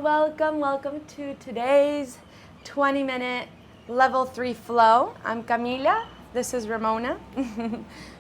welcome to today's 20-minute level 3 flow. I'm Camila. This is Ramona.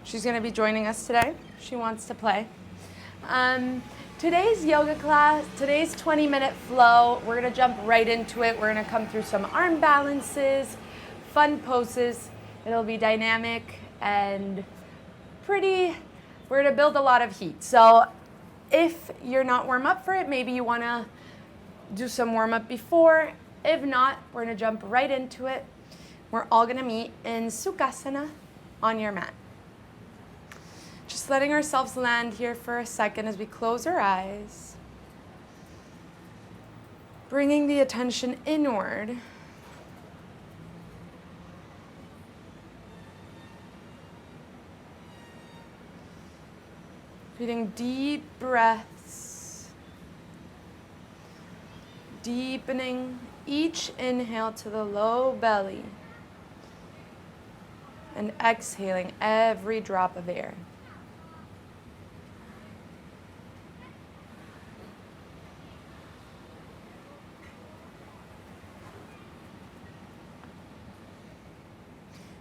She's going to be joining us today. She wants to play. Today's yoga class, today's 20-minute flow, we're going to jump right into it. We're going to come through some arm balances, fun poses. It'll be dynamic and pretty. We're going to build a lot of heat. So if you're not warm up for it, maybe you want to do some warm up before. If not, we're going to jump right into it. We're all going to meet in Sukhasana on your mat. Just letting ourselves land here for a second as we close our eyes. Bringing the attention inward. Breathing deep breaths. Deepening each inhale to the low belly. And exhaling every drop of air.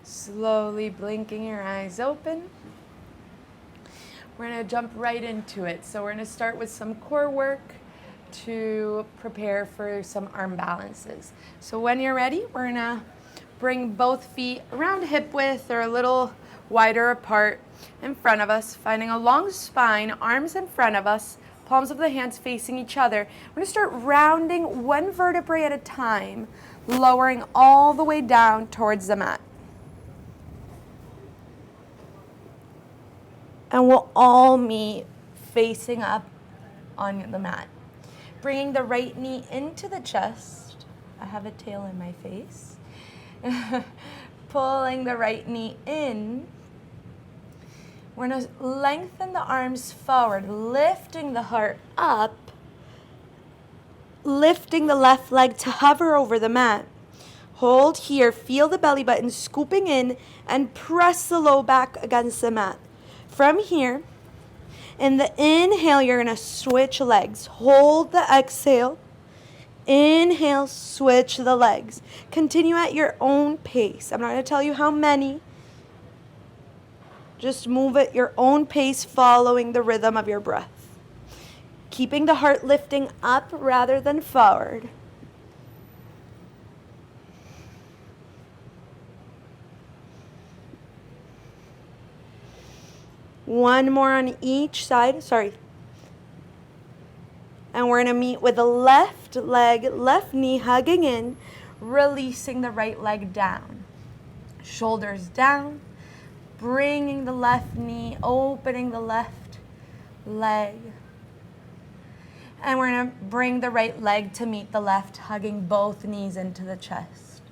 Slowly blinking your eyes open. We're going to jump right into it. So we're going to start with some core work to prepare for some arm balances. So when you're ready, we're going to bring both feet around hip width or a little wider apart in front of us, finding a long spine, arms in front of us, palms of the hands facing each other. We're going to start rounding one vertebrae at a time, lowering all the way down towards the mat. And we'll all meet facing up on the mat. Bringing the right knee into the chest. I have a tail in my face. Pulling the right knee in. We're going to lengthen the arms forward, lifting the heart up. Lifting the left leg to hover over the mat. Hold here, feel the belly button scooping in and press the low back against the mat. From here, in the inhale, you're going to switch legs. Hold the exhale. Inhale, switch the legs. Continue at your own pace. I'm not going to tell you how many. Just move at your own pace, following the rhythm of your breath. Keeping the heart lifting up rather than forward. One more on each side. And we're going to meet with the left leg, left knee hugging in, releasing the right leg down. Shoulders down, bringing the left knee, opening the left leg. And we're going to bring the right leg to meet the left, hugging both knees into the chest.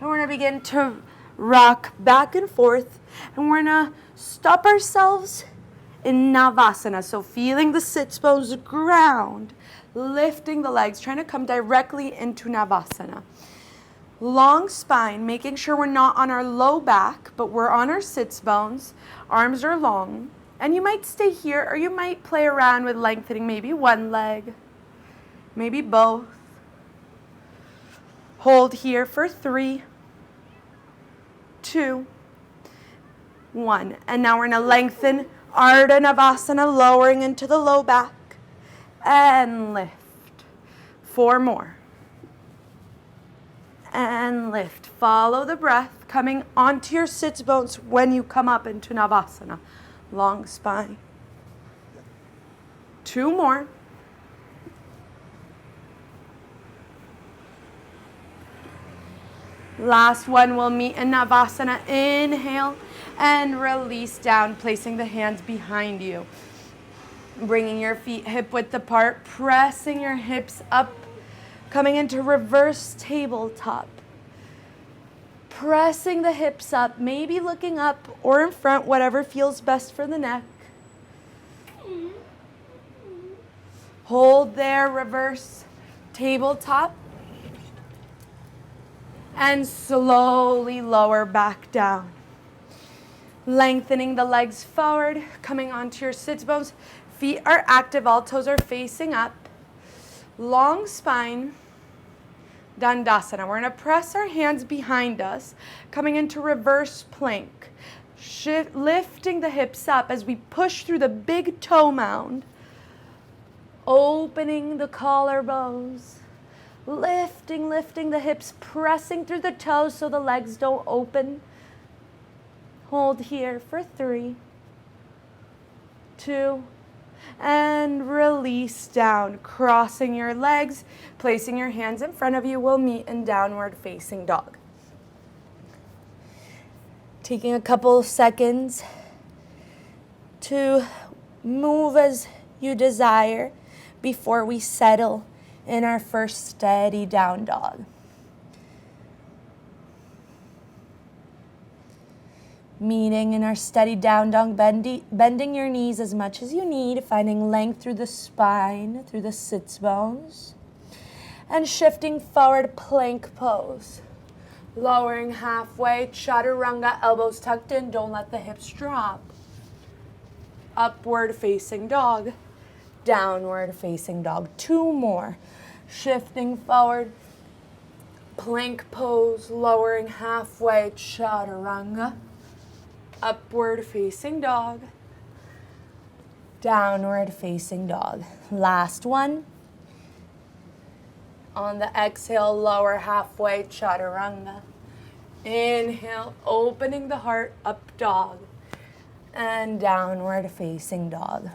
And we're going to begin to rock back and forth. And we're going to stop ourselves in Navasana. So feeling the sits bones ground, lifting the legs, trying to come directly into Navasana. Long spine, making sure we're not on our low back, but we're on our sits bones. Arms are long. And you might stay here, or you might play around with lengthening maybe one leg, maybe both. Hold here for 3, 2, 1. And now we're going to lengthen Ardha Navasana, lowering into the low back. And lift. 4 more. And lift. Follow the breath, coming onto your sits bones when you come up into Navasana. Long spine. 2 more. Last one, we'll meet in Navasana. Inhale and release down, placing the hands behind you. Bringing your feet hip width apart, pressing your hips up, coming into reverse tabletop. Pressing the hips up, maybe looking up or in front, whatever feels best for the neck. Hold there, reverse tabletop. And slowly lower back down. Lengthening the legs forward, coming onto your sits bones. Feet are active, all toes are facing up. Long spine, Dandasana. We're going to press our hands behind us, coming into reverse plank. Lifting the hips up as we push through the big toe mound. Opening the collarbones. Lifting the hips, pressing through the toes so the legs don't open. Hold here for 3, 2, and release down. Crossing your legs, placing your hands in front of you. We'll meet in downward facing dog. Taking a couple of seconds to move as you desire before we settle in our first steady down dog. Meeting in our steady down dog, bending your knees as much as you need, finding length through the spine, through the sits bones, and shifting forward plank pose. Lowering halfway, chaturanga, elbows tucked in, don't let the hips drop. Upward facing dog, downward facing dog. 2 more. Shifting forward, plank pose, lowering halfway, chaturanga. Upward facing dog, downward facing dog. Last one. On the exhale, lower halfway, chaturanga. Inhale, opening the heart, up dog. And downward facing dog.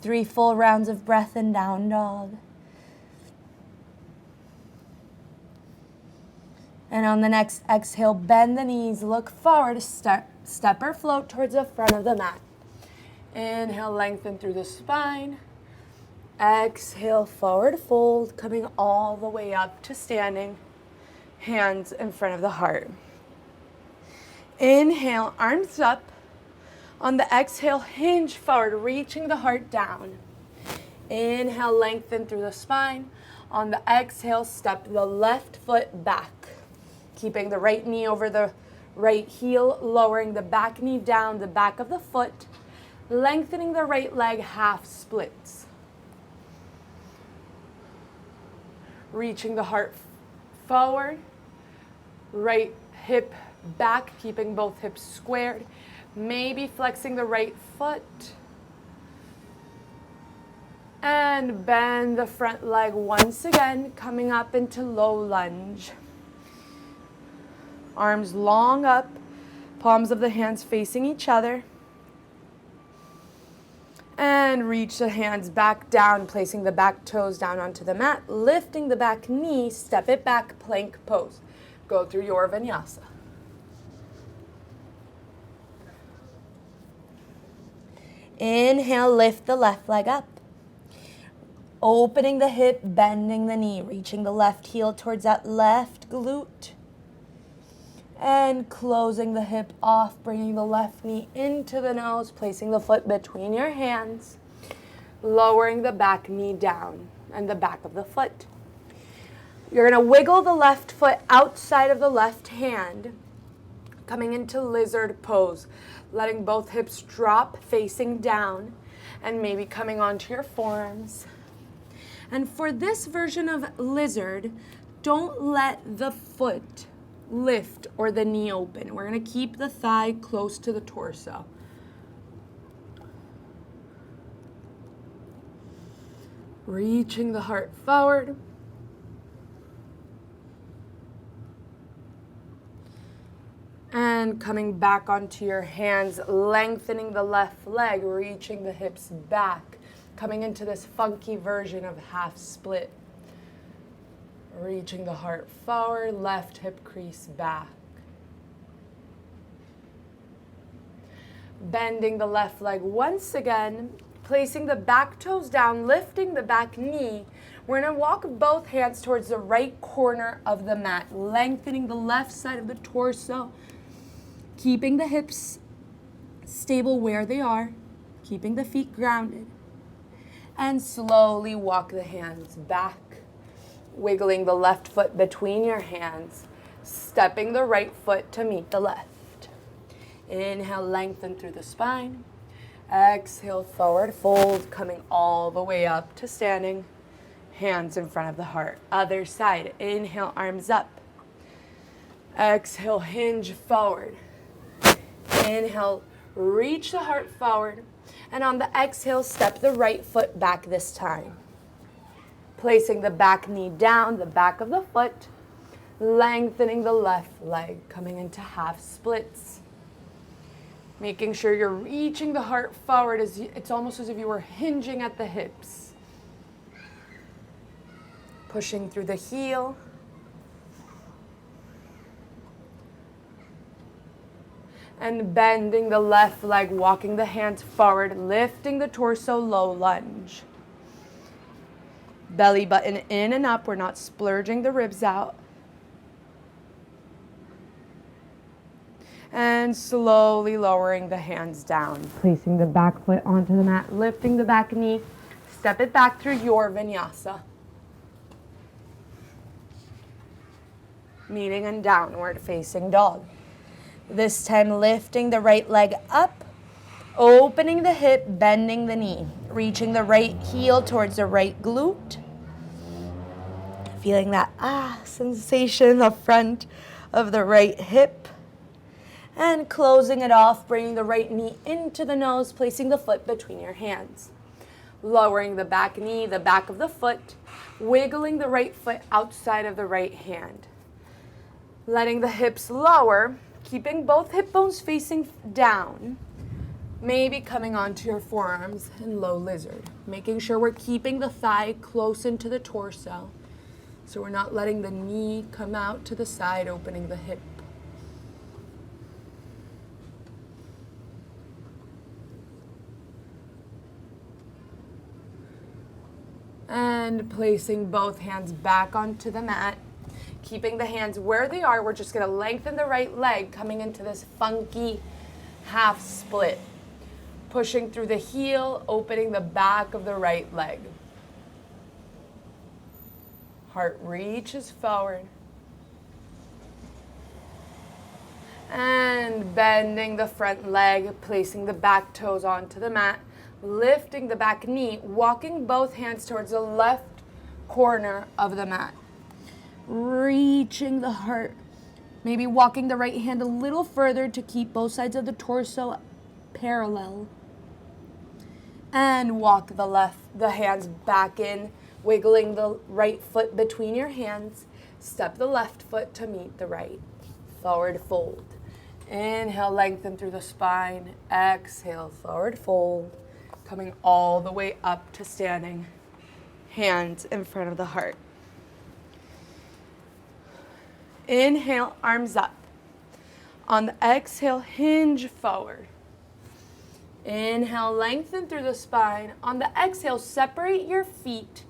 3 full rounds of breath in down dog. And on the next exhale, bend the knees, look forward, step or float towards the front of the mat. Inhale, lengthen through the spine. Exhale, forward fold, coming all the way up to standing. Hands in front of the heart. Inhale, arms up. On the exhale, hinge forward, reaching the heart down. Inhale, lengthen through the spine. On the exhale, step the left foot back. Keeping the right knee over the right heel, lowering the back knee down the back of the foot, lengthening the right leg, half splits. Reaching the heart forward, right hip back, keeping both hips squared, maybe flexing the right foot. And bend the front leg once again, coming up into low lunge. Arms long up, palms of the hands facing each other. And reach the hands back down, placing the back toes down onto the mat, lifting the back knee, step it back, plank pose. Go through your vinyasa. Inhale, lift the left leg up. Opening the hip, bending the knee, reaching the left heel towards that left glute. And closing the hip off, bringing the left knee into the nose, placing the foot between your hands, lowering the back knee down and the back of the foot. You're going to wiggle the left foot outside of the left hand, coming into lizard pose, letting both hips drop, facing down, and maybe coming onto your forearms. And for this version of lizard, don't let the foot lift or the knee open. We're going to keep the thigh close to the torso. Reaching the heart forward. And coming back onto your hands, lengthening the left leg, reaching the hips back, coming into this funky version of half split. Reaching the heart forward, left hip crease back. Bending the left leg once again, placing the back toes down, lifting the back knee. We're going to walk both hands towards the right corner of the mat, lengthening the left side of the torso, keeping the hips stable where they are, keeping the feet grounded. And slowly walk the hands back. Wiggling the left foot between your hands, stepping the right foot to meet the left. Inhale, lengthen through the spine. Exhale, forward fold, coming all the way up to standing. Hands in front of the heart. Other side. Inhale, arms up. Exhale, hinge forward. Inhale, reach the heart forward. And on the exhale, step the right foot back this time. Placing the back knee down, the back of the foot. Lengthening the left leg, coming into half splits. Making sure you're reaching the heart forward. It's almost as if you were hinging at the hips. Pushing through the heel. And bending the left leg, walking the hands forward, lifting the torso, low lunge. Belly button in and up. We're not splurging the ribs out. And slowly lowering the hands down. Placing the back foot onto the mat, lifting the back knee. Step it back through your vinyasa. Meeting in downward facing dog. This time lifting the right leg up, opening the hip, bending the knee, reaching the right heel towards the right glute. Feeling that sensation in the front of the right hip. And closing it off, bringing the right knee into the nose, placing the foot between your hands. Lowering the back knee, the back of the foot, wiggling the right foot outside of the right hand. Letting the hips lower, keeping both hip bones facing down. Maybe coming onto your forearms in low lizard. Making sure we're keeping the thigh close into the torso. So we're not letting the knee come out to the side, opening the hip. And placing both hands back onto the mat. Keeping the hands where they are. We're just going to lengthen the right leg, coming into this funky half split. Pushing through the heel, opening the back of the right leg. Heart reaches forward. And bending the front leg, placing the back toes onto the mat. Lifting the back knee, walking both hands towards the left corner of the mat. Reaching the heart. Maybe walking the right hand a little further to keep both sides of the torso parallel. And walk the hands back in, wiggling the right foot between your hands. Step the left foot to meet the right. Forward fold. Inhale, lengthen through the spine. Exhale, forward fold. Coming all the way up to standing. Hands in front of the heart. Inhale, arms up. On the exhale, hinge forward. Inhale, lengthen through the spine. On the exhale, separate your feet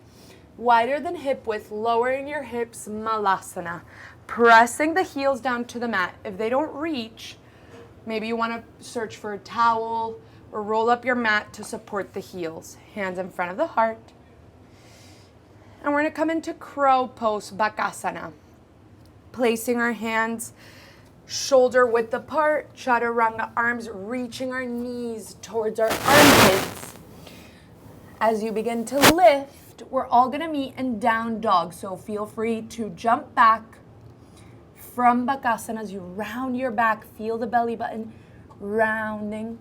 wider than hip width, lowering your hips, malasana. Pressing the heels down to the mat. If they don't reach, maybe you want to search for a towel or roll up your mat to support the heels. Hands in front of the heart. And we're going to come into crow pose, bakasana. Placing our hands shoulder width apart, chaturanga, arms reaching our knees towards our armpits. As you begin to lift, we're all going to meet in down dog. So feel free to jump back from bakasana as you round your back. Feel the belly button rounding.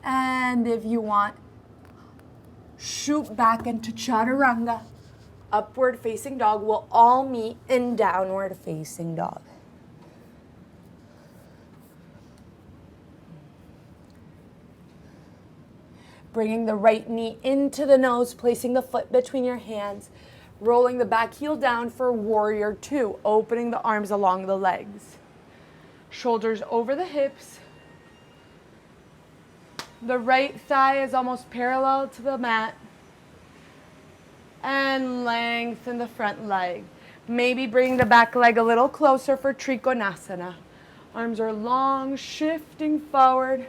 And if you want, shoot back into chaturanga. Upward facing dog. We'll all meet in downward facing dog. Bringing the right knee into the nose, placing the foot between your hands, rolling the back heel down for warrior two, opening the arms along the legs. Shoulders over the hips. The right thigh is almost parallel to the mat. And lengthen the front leg. Maybe bring the back leg a little closer for Trikonasana. Arms are long, shifting forward.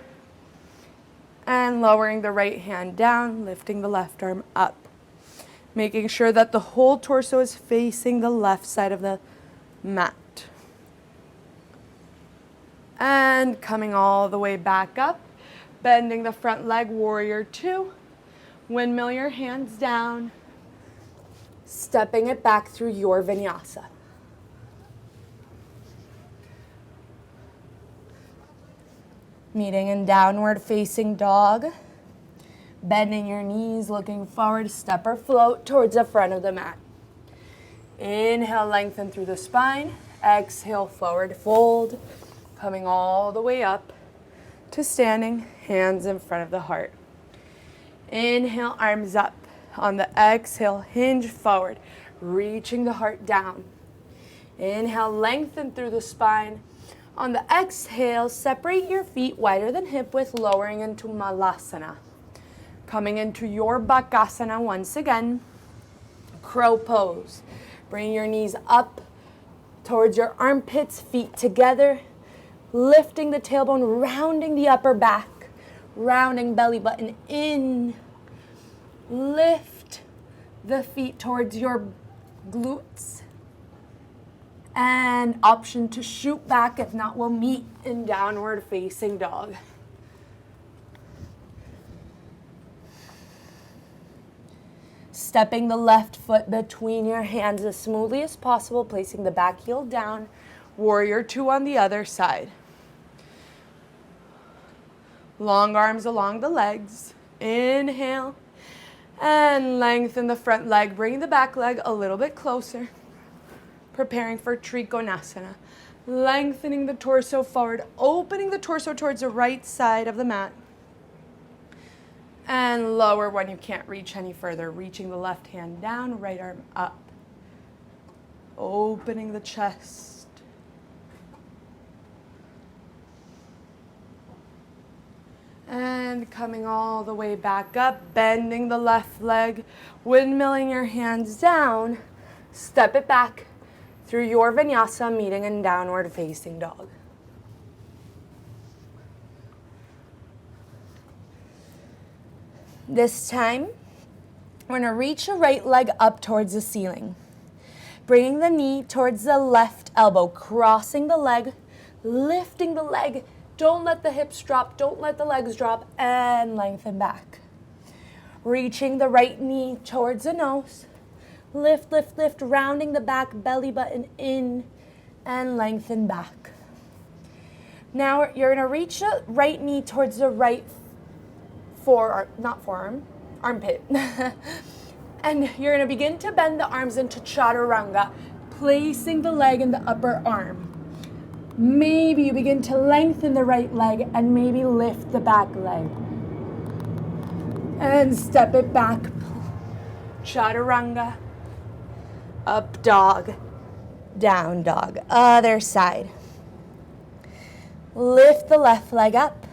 And lowering the right hand down, lifting the left arm up. Making sure that the whole torso is facing the left side of the mat. And coming all the way back up. Bending the front leg, warrior two. Windmill your hands down. Stepping it back through your vinyasa. Meeting in downward facing dog. Bending your knees, looking forward, step or float towards the front of the mat. Inhale, lengthen through the spine. Exhale, forward fold. Coming all the way up to standing, hands in front of the heart. Inhale, arms up. On the exhale, hinge forward, reaching the heart down. Inhale, lengthen through the spine. On the exhale, separate your feet wider than hip width, lowering into Malasana. Coming into your Bakasana once again. Crow pose. Bring your knees up towards your armpits, feet together. Lifting the tailbone, rounding the upper back. Rounding belly button in. Lift the feet towards your glutes. And option to shoot back. If not, we'll meet in downward facing dog. Stepping the left foot between your hands as smoothly as possible, placing the back heel down. Warrior two on the other side. Long arms along the legs. Inhale. And lengthen the front leg, bring the back leg a little bit closer. Preparing for Trikonasana. Lengthening the torso forward, opening the torso towards the right side of the mat. And lower when you can't reach any further. Reaching the left hand down, right arm up. Opening the chest. And coming all the way back up, bending the left leg, windmilling your hands down, step it back through your vinyasa, meeting in downward facing dog. This time, we're gonna reach the right leg up towards the ceiling. Bringing the knee towards the left elbow, crossing the leg, lifting the leg. Don't let the hips drop, don't let the legs drop, and lengthen back. Reaching the right knee towards the nose. Lift, lift, lift, rounding the back, belly button in, and lengthen back. Now you're gonna reach the right knee towards the right armpit. And you're gonna begin to bend the arms into Chaturanga, placing the leg in the upper arm. Maybe you begin to lengthen the right leg and maybe lift the back leg. And step it back. Chaturanga. Up dog. Down dog. Other side. Lift the left leg up.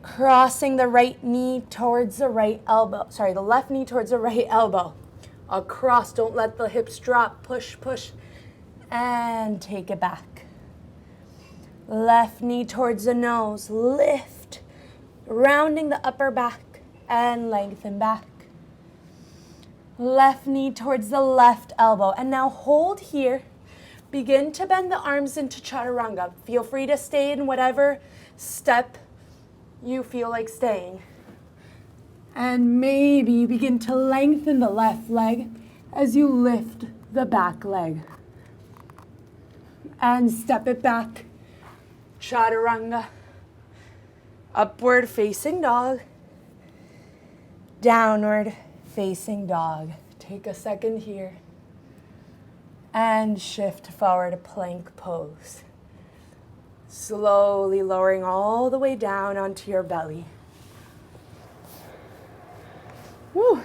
Crossing the right knee towards the right elbow. Sorry, the left knee towards the right elbow. Across, don't let the hips drop. Push, push. And take it back. Left knee towards the nose. Lift. Rounding the upper back and lengthen back. Left knee towards the left elbow. And now hold here. Begin to bend the arms into Chaturanga. Feel free to stay in whatever step you feel like staying. And maybe you begin to lengthen the left leg as you lift the back leg. And step it back. Chaturanga. Upward facing dog. Downward facing dog. Take a second here. And shift forward, plank pose. Slowly lowering all the way down onto your belly. Woo.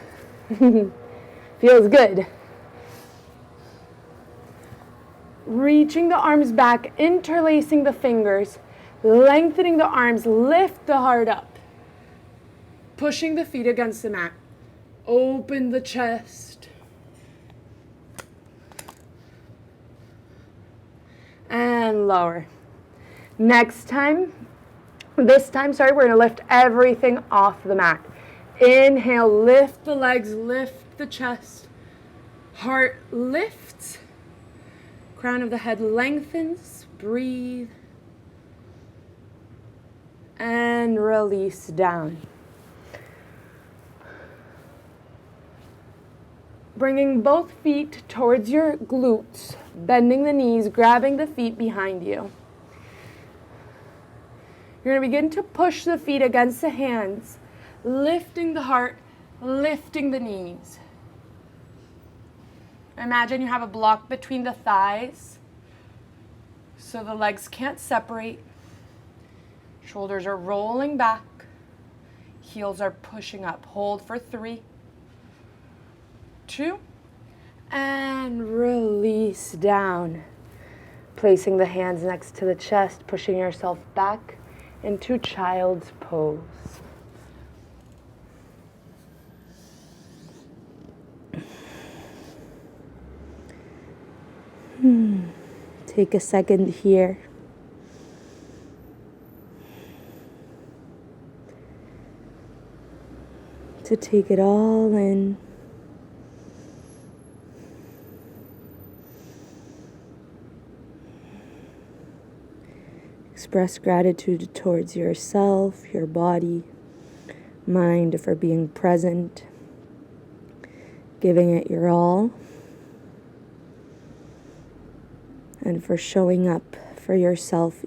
Feels good. Reaching the arms back, interlacing the fingers, lengthening the arms, lift the heart up. Pushing the feet against the mat. Open the chest. And lower. This time, we're gonna lift everything off the mat. Inhale, lift the legs, lift the chest. Heart lifts. Crown of the head lengthens. Breathe. And release down. Bringing both feet towards your glutes, bending the knees, grabbing the feet behind you. You're going to begin to push the feet against the hands, lifting the heart, lifting the knees. Imagine you have a block between the thighs, so the legs can't separate. Shoulders are rolling back. Heels are pushing up. Hold for 3, 2, and release down. Placing the hands next to the chest, pushing yourself back into child's pose. Take a second here. To take it all in. Express gratitude towards yourself, your body, mind for being present, giving it your all, and for showing up for yourself.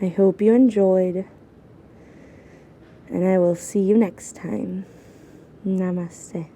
I hope you enjoyed, and I will see you next time. Namaste.